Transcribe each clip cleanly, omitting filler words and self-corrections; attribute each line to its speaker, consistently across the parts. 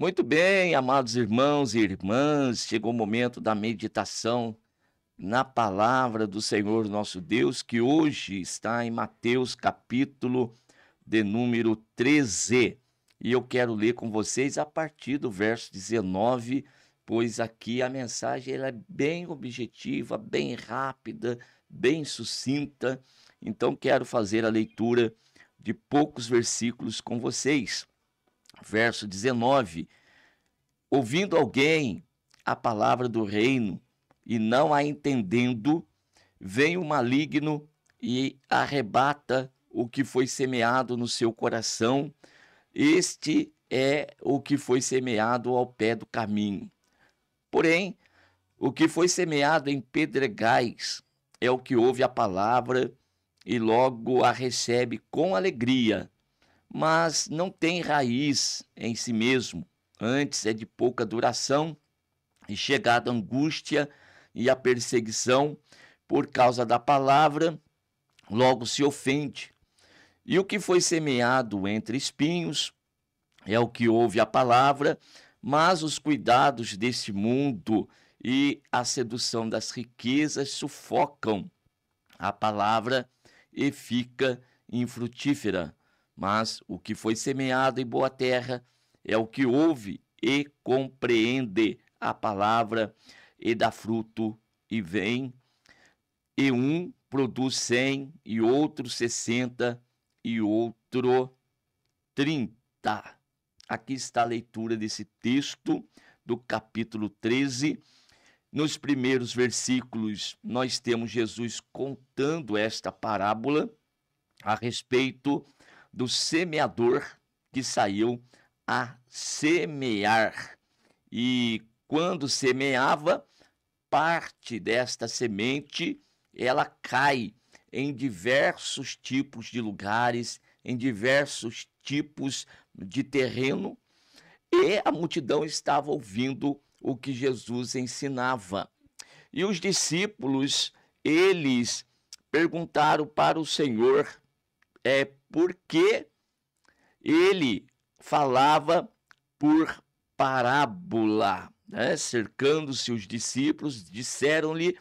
Speaker 1: Muito bem, amados irmãos e irmãs, chegou o momento da meditação na palavra do Senhor nosso Deus, que hoje está em Mateus capítulo de número 13. E eu quero ler com vocês a partir do verso 19, pois aqui a mensagem ela é bem objetiva, bem rápida, bem sucinta. Então quero fazer a leitura de poucos versículos com vocês. Verso 19: ouvindo alguém a palavra do reino e não a entendendo, vem o maligno e arrebata o que foi semeado no seu coração. Este é o que foi semeado ao pé do caminho. Porém, o que foi semeado em pedregais é o que ouve a palavra e logo a recebe com alegria, mas não tem raiz em si mesmo. Antes é de pouca duração, e chegada a angústia e a perseguição por causa da palavra, logo se ofende. E o que foi semeado entre espinhos é o que ouve a palavra, mas os cuidados deste mundo e a sedução das riquezas sufocam a palavra e fica infrutífera. Mas o que foi semeado em boa terra é o que ouve e compreende a palavra e dá fruto e vem, e um produz 100, e outro 60, e outro 30. Aqui está a leitura desse texto do capítulo 13. Nos primeiros versículos, nós temos Jesus contando esta parábola a respeito do semeador que saiu a semear. E quando semeava, parte desta semente, ela cai em diversos tipos de lugares, em diversos tipos de terreno, e a multidão estava ouvindo o que Jesus ensinava. E os discípulos, eles perguntaram para o Senhor por que ele falava por parábola, né? Cercando-se os discípulos, disseram-lhe: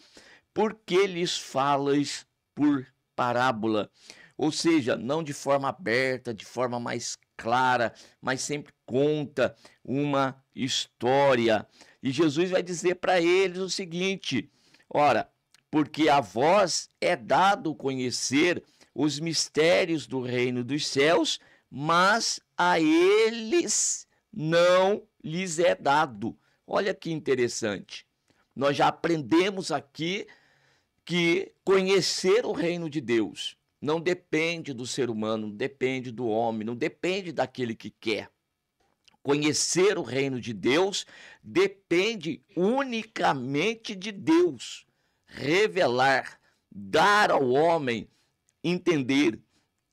Speaker 1: por que lhes falas por parábola? Ou seja, não de forma aberta, de forma mais clara, mas sempre conta uma história. E Jesus vai dizer para eles o seguinte: ora, porque a vós é dado conhecer os mistérios do reino dos céus, mas a eles não lhes é dado. Olha que interessante. Nós já aprendemos aqui que conhecer o reino de Deus não depende do ser humano, não depende do homem, não depende daquele que quer. Conhecer o reino de Deus depende unicamente de Deus. Revelar, dar ao homem entender,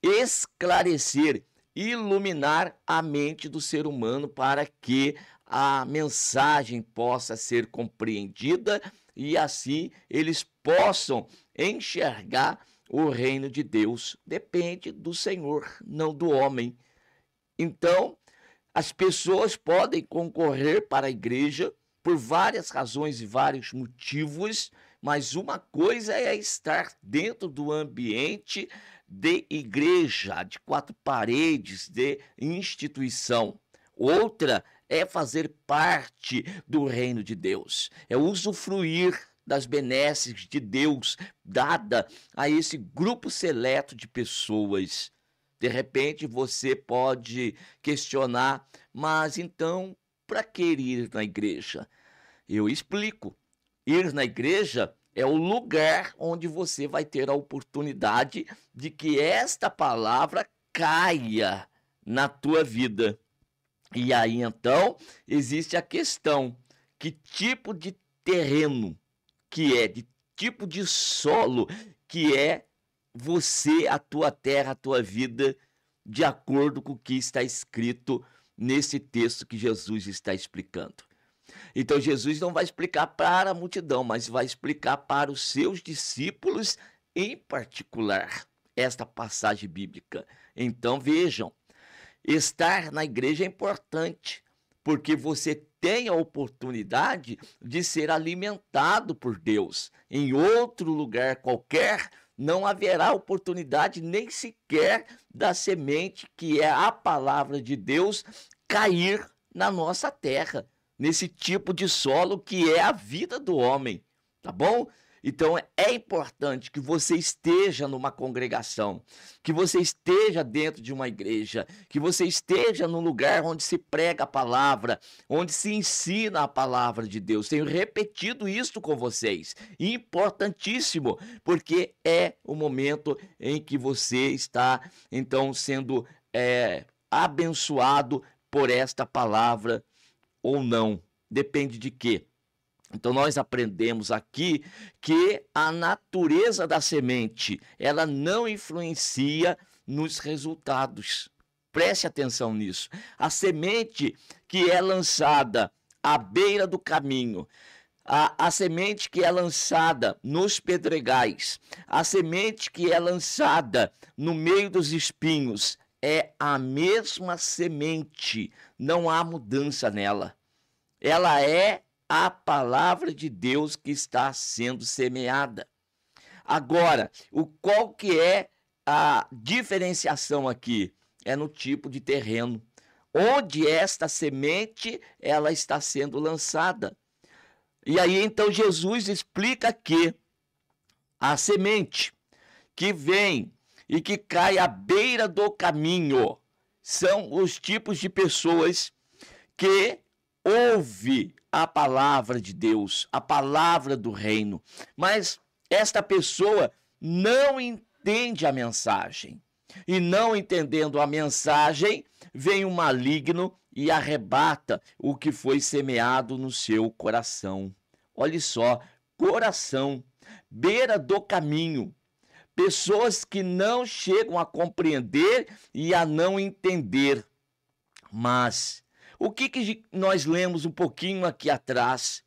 Speaker 1: esclarecer, iluminar a mente do ser humano para que a mensagem possa ser compreendida e assim eles possam enxergar o reino de Deus. Depende do Senhor, não do homem. Então, as pessoas podem concorrer para a igreja por várias razões e vários motivos, mas uma coisa é estar dentro do ambiente de igreja, de quatro paredes, de instituição. Outra é fazer parte do reino de Deus, é usufruir das benesses de Deus dada a esse grupo seleto de pessoas. De repente você pode questionar, mas então para que ir na igreja? Eu explico. Ir na igreja é o lugar onde você vai ter a oportunidade de que esta palavra caia na tua vida. E aí então existe a questão: que tipo de terreno que é, de tipo de solo que é você, a tua terra, a tua vida, de acordo com o que está escrito nesse texto que Jesus está explicando. Então Jesus não vai explicar para a multidão, mas vai explicar para os seus discípulos em particular esta passagem bíblica. Então vejam, estar na igreja é importante, porque você tem a oportunidade de ser alimentado por Deus. Em outro lugar qualquer, não haverá oportunidade nem sequer da semente, que é a palavra de Deus, cair na nossa terra, nesse tipo de solo que é a vida do homem, tá bom? Então é importante que você esteja numa congregação, que você esteja dentro de uma igreja, que você esteja num lugar onde se prega a palavra, onde se ensina a palavra de Deus. Tenho repetido isso com vocês, importantíssimo, porque é o momento em que você está, então, sendo abençoado por esta palavra ou não. Depende de quê? Então nós aprendemos aqui que a natureza da semente, ela não influencia nos resultados. Preste atenção nisso. A semente que é lançada à beira do caminho, a semente que é lançada nos pedregais, a semente que é lançada no meio dos espinhos, é a mesma semente, não há mudança nela. Ela é a palavra de Deus que está sendo semeada. Agora, qual que é a diferenciação aqui? É no tipo de terreno, onde esta semente ela está sendo lançada. E aí então Jesus explica que a semente que vem e que cai à beira do caminho são os tipos de pessoas que ouvem a palavra de Deus, a palavra do reino, mas esta pessoa não entende a mensagem. E não entendendo a mensagem, vem o maligno e arrebata o que foi semeado no seu coração. Olha só, coração, beira do caminho. Pessoas que não chegam a compreender e a não entender. Mas o que nós lemos um pouquinho aqui atrás?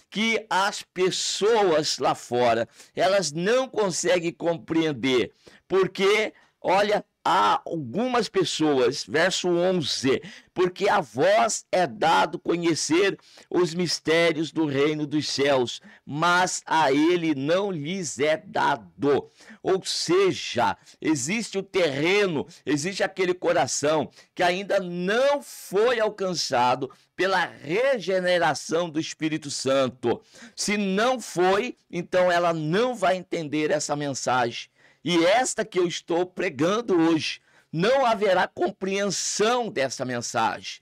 Speaker 1: Que as pessoas lá fora, elas não conseguem compreender, porque, olha, há algumas pessoas, verso 11, porque a vós é dado conhecer os mistérios do reino dos céus, mas a ele não lhes é dado. Ou seja, existe o terreno, existe aquele coração que ainda não foi alcançado pela regeneração do Espírito Santo. Se não foi, então ela não vai entender essa mensagem. E esta que eu estou pregando hoje, não haverá compreensão dessa mensagem.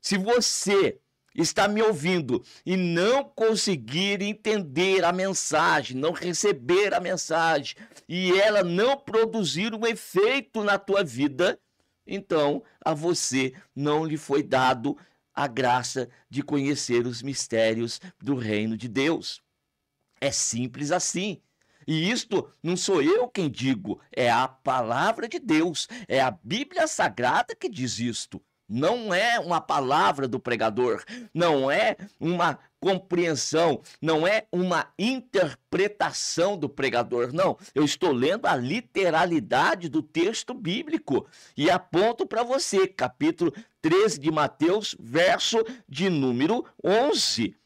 Speaker 1: Se você está me ouvindo e não conseguir entender a mensagem, não receber a mensagem, e ela não produzir um efeito na tua vida, então a você não lhe foi dado a graça de conhecer os mistérios do reino de Deus. É simples assim. E isto não sou eu quem digo, é a palavra de Deus, é a Bíblia Sagrada que diz isto. Não é uma palavra do pregador, não é uma compreensão, não é uma interpretação do pregador, não. Eu estou lendo a literalidade do texto bíblico e aponto para você, capítulo 13 de Mateus, verso de número 11.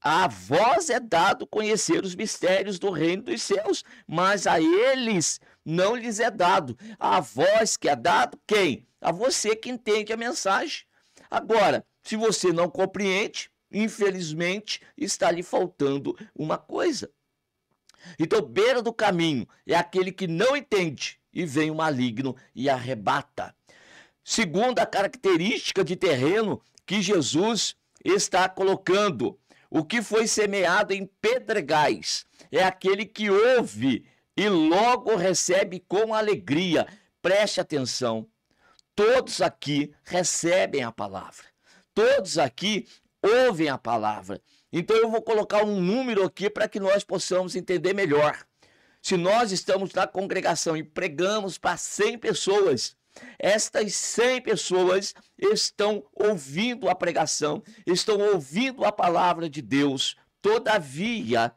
Speaker 1: A vós é dado conhecer os mistérios do reino dos céus, mas a eles não lhes é dado. A vós que é dado, quem? A você que entende a mensagem. Agora, se você não compreende, infelizmente, está lhe faltando uma coisa. Então, beira do caminho é aquele que não entende e vem o maligno e arrebata. Segunda característica de terreno que Jesus está colocando: o que foi semeado em pedregais é aquele que ouve e logo recebe com alegria. Preste atenção, todos aqui recebem a palavra, todos aqui ouvem a palavra. Então eu vou colocar um número aqui para que nós possamos entender melhor. Se nós estamos na congregação e pregamos para 100 pessoas, estas 100 pessoas estão ouvindo a pregação, estão ouvindo a palavra de Deus. Todavia,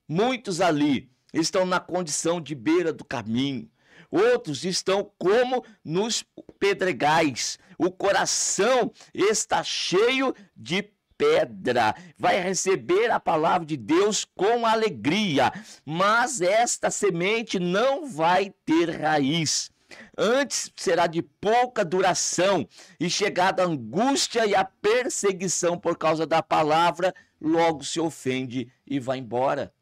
Speaker 1: muitos ali estão na condição de beira do caminho. outros estão como nos pedregais. O coração está cheio de pedra, vai receber a palavra de Deus com alegria, mas esta semente não vai ter raiz. Antes será de pouca duração, e chegada a angústia e a perseguição por causa da palavra, logo se ofende e vai embora.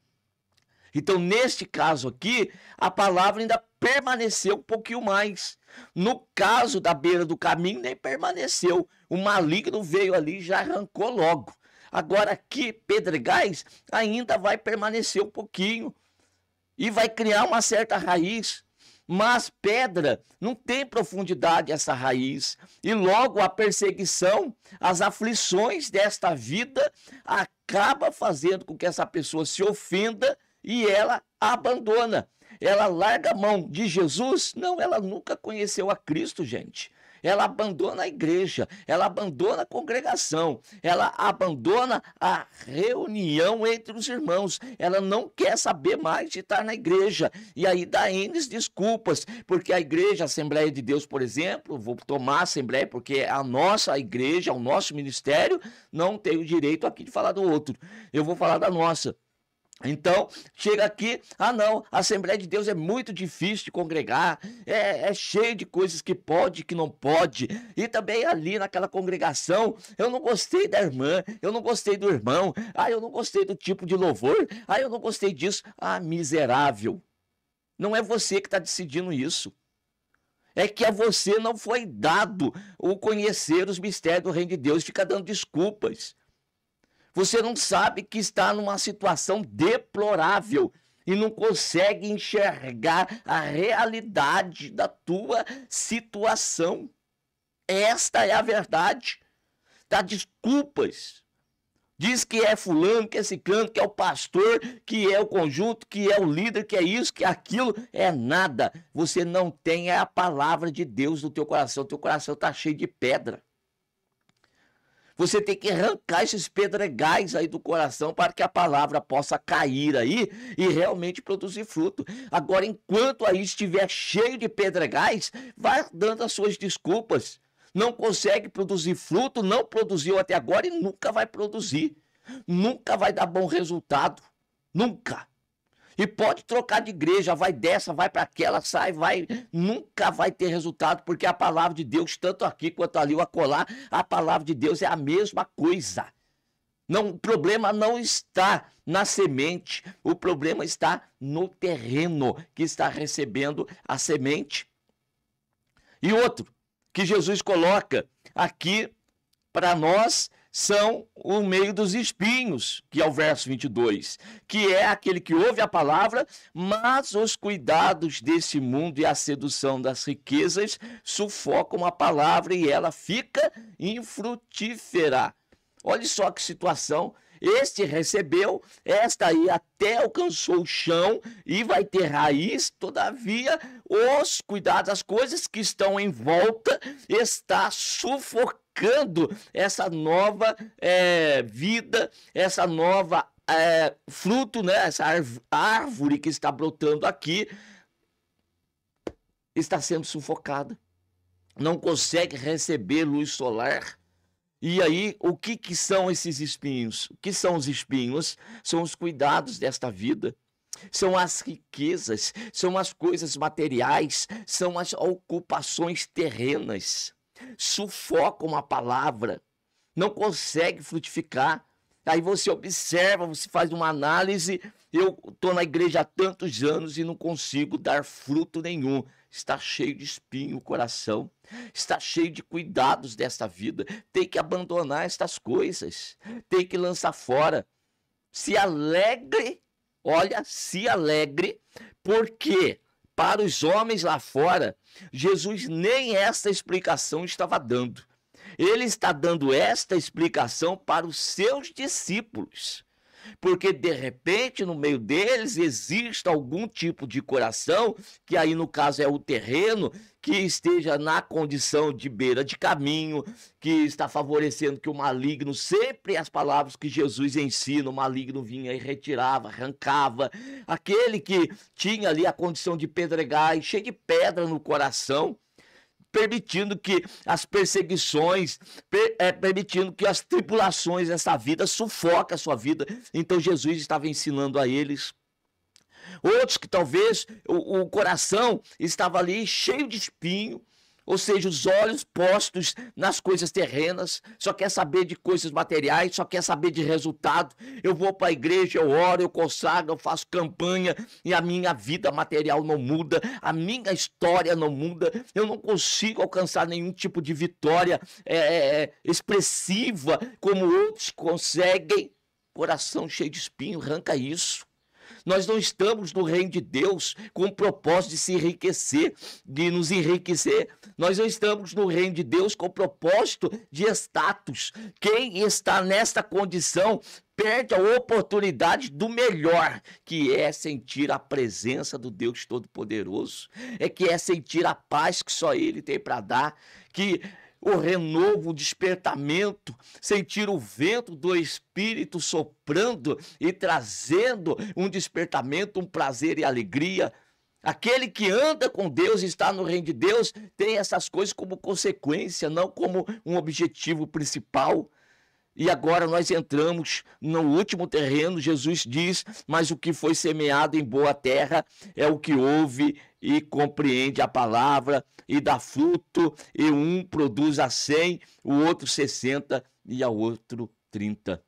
Speaker 1: Então, neste caso aqui, a palavra ainda permaneceu um pouquinho mais. No caso da beira do caminho, nem permaneceu. O maligno veio ali e já arrancou logo. Agora aqui, pedregais, ainda vai permanecer um pouquinho. E vai criar uma certa raiz. Mas pedra não tem profundidade essa raiz. E logo a perseguição, as aflições desta vida acaba fazendo com que essa pessoa se ofenda e ela abandona. Ela larga a mão de Jesus? Não, ela nunca conheceu a Cristo, gente. Ela abandona a igreja, ela abandona a congregação, ela abandona a reunião entre os irmãos. Ela não quer saber mais de estar na igreja. E aí dá N desculpas, porque a igreja, a Assembleia de Deus, por exemplo, vou tomar a Assembleia porque é a nossa igreja, o nosso ministério, não tem o direito aqui de falar do outro. Eu vou falar da nossa. Então, chega aqui, não, a Assembleia de Deus é muito difícil de congregar, é cheio de coisas que pode e que não pode, e também ali naquela congregação, eu não gostei da irmã, eu não gostei do irmão, eu não gostei do tipo de louvor, eu não gostei disso, miserável. Não é você que está decidindo isso. É que a você não foi dado o conhecer os mistérios do reino de Deus, fica dando desculpas. Você não sabe que está numa situação deplorável e não consegue enxergar a realidade da tua situação. Esta é a verdade. Dá desculpas. Diz que é fulano, que é ciclano, que é o pastor, que é o conjunto, que é o líder, que é isso, que é aquilo. É nada. Você não tem a palavra de Deus no teu coração. O teu coração está cheio de pedra. Você tem que arrancar esses pedregais aí do coração para que a palavra possa cair aí e realmente produzir fruto. Agora, enquanto aí estiver cheio de pedregais, vai dando as suas desculpas. Não consegue produzir fruto, não produziu até agora e nunca vai produzir. Nunca vai dar bom resultado. Nunca. E pode trocar de igreja, vai dessa, vai para aquela, sai, vai, nunca vai ter resultado, porque a palavra de Deus, tanto aqui quanto ali, o acolá, a palavra de Deus é a mesma coisa. Não, o problema não está na semente, o problema está no terreno que está recebendo a semente. E outro que Jesus coloca aqui para nós são o meio dos espinhos, que é o verso 22, que é aquele que ouve a palavra, mas os cuidados desse mundo e a sedução das riquezas sufocam a palavra e ela fica infrutífera. Olha só que situação. Este recebeu, esta aí até alcançou o chão e vai ter raiz, todavia os cuidados, as coisas que estão em volta, está sufocando essa nova vida, essa nova fruto, né? Essa árvore que está brotando aqui, está sendo sufocada, não consegue receber luz solar. E aí, o que são esses espinhos? O que são os espinhos? São os cuidados desta vida, são as riquezas, são as coisas materiais, são as ocupações terrenas. Sufocam a palavra, não consegue frutificar. Aí você observa, você faz uma análise, eu estou na igreja há tantos anos e não consigo dar fruto nenhum. Está cheio de espinho o coração, está cheio de cuidados desta vida. Tem que abandonar estas coisas, tem que lançar fora. Se alegre, olha, se alegre, porque para os homens lá fora, Jesus nem esta explicação estava dando. Ele está dando esta explicação para os seus discípulos. porque de repente no meio deles existe algum tipo de coração, que aí no caso é o terreno, que esteja na condição de beira de caminho, que está favorecendo que o maligno, sempre as palavras que Jesus ensina, o maligno vinha e retirava, arrancava, aquele que tinha ali a condição de pedregar e cheio de pedra no coração, permitindo que as perseguições, permitindo que as tribulações dessa vida sufoquem a sua vida. Então Jesus estava ensinando a eles. Outros que talvez o coração estava ali cheio de espinho, ou seja, os olhos postos nas coisas terrenas, só quer saber de coisas materiais, só quer saber de resultado. Eu vou para a igreja, eu oro, eu consagro, eu faço campanha e a minha vida material não muda, a minha história não muda, eu não consigo alcançar nenhum tipo de vitória expressiva como outros conseguem. Coração cheio de espinho, arranca isso. Nós não estamos no reino de Deus com o propósito de se enriquecer, de nos enriquecer. Nós não estamos no reino de Deus com o propósito de status. Quem está nesta condição perde a oportunidade do melhor, que é sentir a presença do Deus Todo-Poderoso, que é sentir a paz que só Ele tem para dar, que o renovo, o despertamento, sentir o vento do Espírito soprando e trazendo um despertamento, um prazer e alegria. Aquele que anda com Deus e está no reino de Deus tem essas coisas como consequência, não como um objetivo principal. E agora nós entramos no último terreno. Jesus diz: mas o que foi semeado em boa terra é o que ouve e compreende a palavra e dá fruto, e um produz a 100, o outro 60 e a outro 30.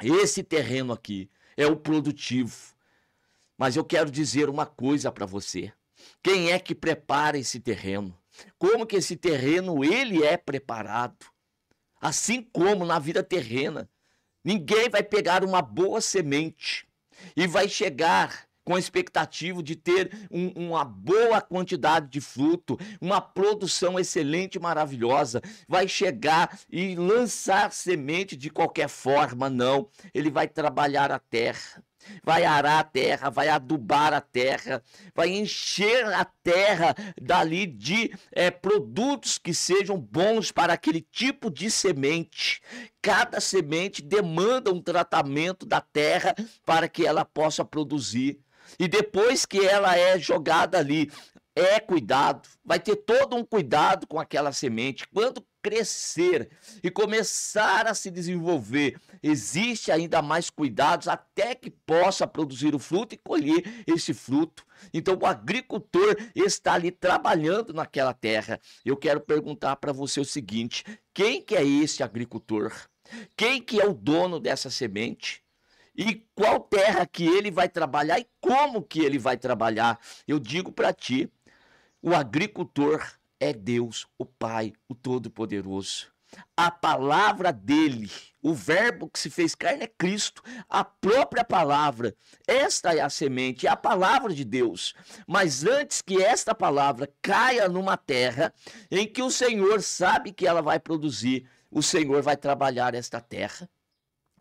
Speaker 1: Esse terreno aqui é o produtivo. Mas eu quero dizer uma coisa para você. Quem é que prepara esse terreno? Como que esse terreno ele é preparado? Assim como na vida terrena, ninguém vai pegar uma boa semente e vai chegar com a expectativa de ter uma boa quantidade de fruto, uma produção excelente e maravilhosa. Vai chegar e lançar semente de qualquer forma, não. Ele vai trabalhar a terra, vai arar a terra, vai adubar a terra, vai encher a terra dali de produtos que sejam bons para aquele tipo de semente. Cada semente demanda um tratamento da terra para que ela possa produzir. E depois que ela é jogada ali, cuidado, vai ter todo um cuidado com aquela semente. Quando crescer e começar a se desenvolver, existe ainda mais cuidados até que possa produzir o fruto e colher esse fruto. Então o agricultor está ali trabalhando naquela terra. Eu quero perguntar para você o seguinte: quem que é esse agricultor? Quem que é o dono dessa semente? E qual terra que ele vai trabalhar e como que ele vai trabalhar? Eu digo para ti, o agricultor é Deus, o Pai, o Todo-Poderoso. A palavra dele, o verbo que se fez carne é Cristo, a própria palavra. Esta é a semente, é a palavra de Deus. Mas antes que esta palavra caia numa terra em que o Senhor sabe que ela vai produzir, o Senhor vai trabalhar esta terra.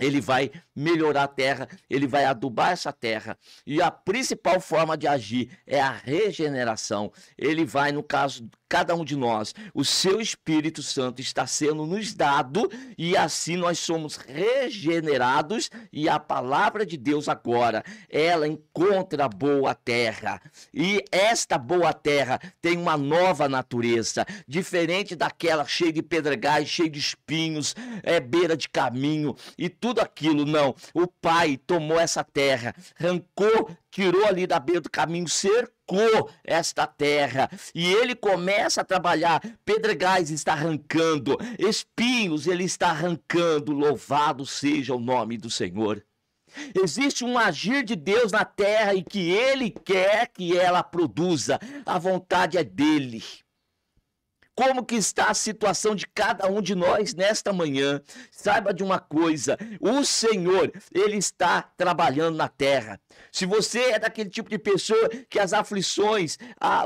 Speaker 1: Ele vai melhorar a terra, ele vai adubar essa terra. E a principal forma de agir é a regeneração. Ele vai, no caso, cada um de nós, o seu Espírito Santo está sendo nos dado e assim nós somos regenerados. E a palavra de Deus agora, ela encontra a boa terra. E esta boa terra tem uma nova natureza, diferente daquela cheia de pedregais, cheia de espinhos, beira de caminho e tudo aquilo. Não, o Pai tomou essa terra, arrancou, tirou ali da beira do caminho, cercou esta terra e ele começa a trabalhar. Pedregais está arrancando, espinhos ele está arrancando. Louvado seja o nome do Senhor. Existe um agir de Deus na terra e que ele quer que ela produza. A vontade é dele. Como que está a situação de cada um de nós nesta manhã? Saiba de uma coisa, o Senhor, ele está trabalhando na terra. Se você é daquele tipo de pessoa que as aflições,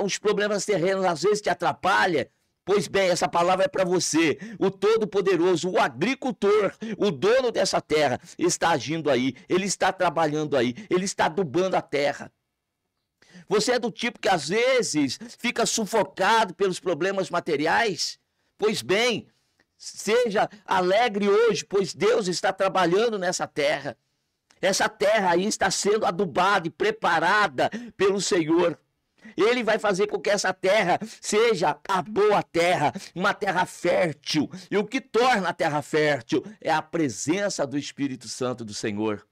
Speaker 1: os problemas terrenos às vezes te atrapalham, Pois bem, essa palavra é para você. O Todo-Poderoso, o agricultor, o dono dessa terra, está agindo aí. Ele está trabalhando aí. Ele está adubando a terra. Você é do tipo que às vezes fica sufocado pelos problemas materiais? Pois bem, seja alegre hoje, pois Deus está trabalhando nessa terra. Essa terra aí está sendo adubada e preparada pelo Senhor. Ele vai fazer com que essa terra seja a boa terra, uma terra fértil. E o que torna a terra fértil é a presença do Espírito Santo do Senhor.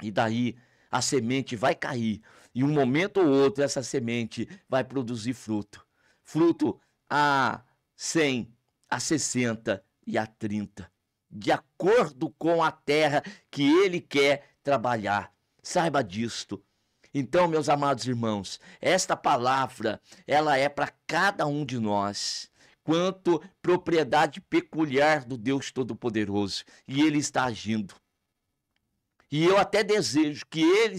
Speaker 1: E daí a semente vai cair. E um momento ou outro essa semente vai produzir fruto. Fruto a 100, a 60 e a 30. De acordo com a terra que ele quer trabalhar. Saiba disto. Então, meus amados irmãos, esta palavra, ela é para cada um de nós, quanto propriedade peculiar do Deus Todo-Poderoso, e ele está agindo. E eu até desejo que ele,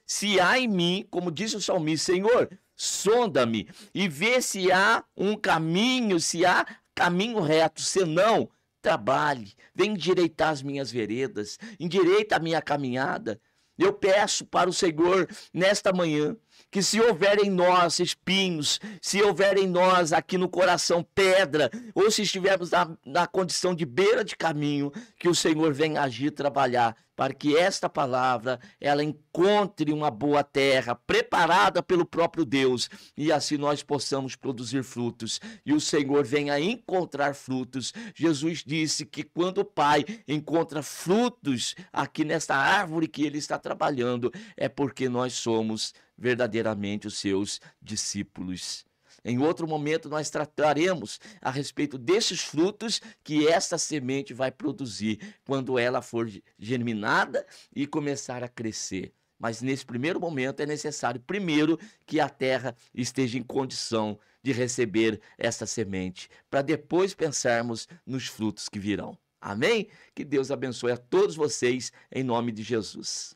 Speaker 1: se há em mim, como disse o salmista, Senhor, sonda-me e vê se há um caminho, se há caminho reto, senão, trabalhe, vem endireitar as minhas veredas, endireita a minha caminhada. Eu peço para o Senhor, nesta manhã, que se houver em nós espinhos, se houver em nós aqui no coração pedra, ou se estivermos na condição de beira de caminho, que o Senhor venha agir, trabalhar, para que esta palavra, ela encontre uma boa terra, preparada pelo próprio Deus, e assim nós possamos produzir frutos, e o Senhor venha encontrar frutos. Jesus disse que quando o Pai encontra frutos aqui nesta árvore que Ele está trabalhando, é porque nós somos verdadeiramente os seus discípulos. Em outro momento nós trataremos a respeito desses frutos que esta semente vai produzir quando ela for germinada e começar a crescer. Mas nesse primeiro momento é necessário primeiro que a terra esteja em condição de receber essa semente, para depois pensarmos nos frutos que virão. Amém? Que Deus abençoe a todos vocês em nome de Jesus.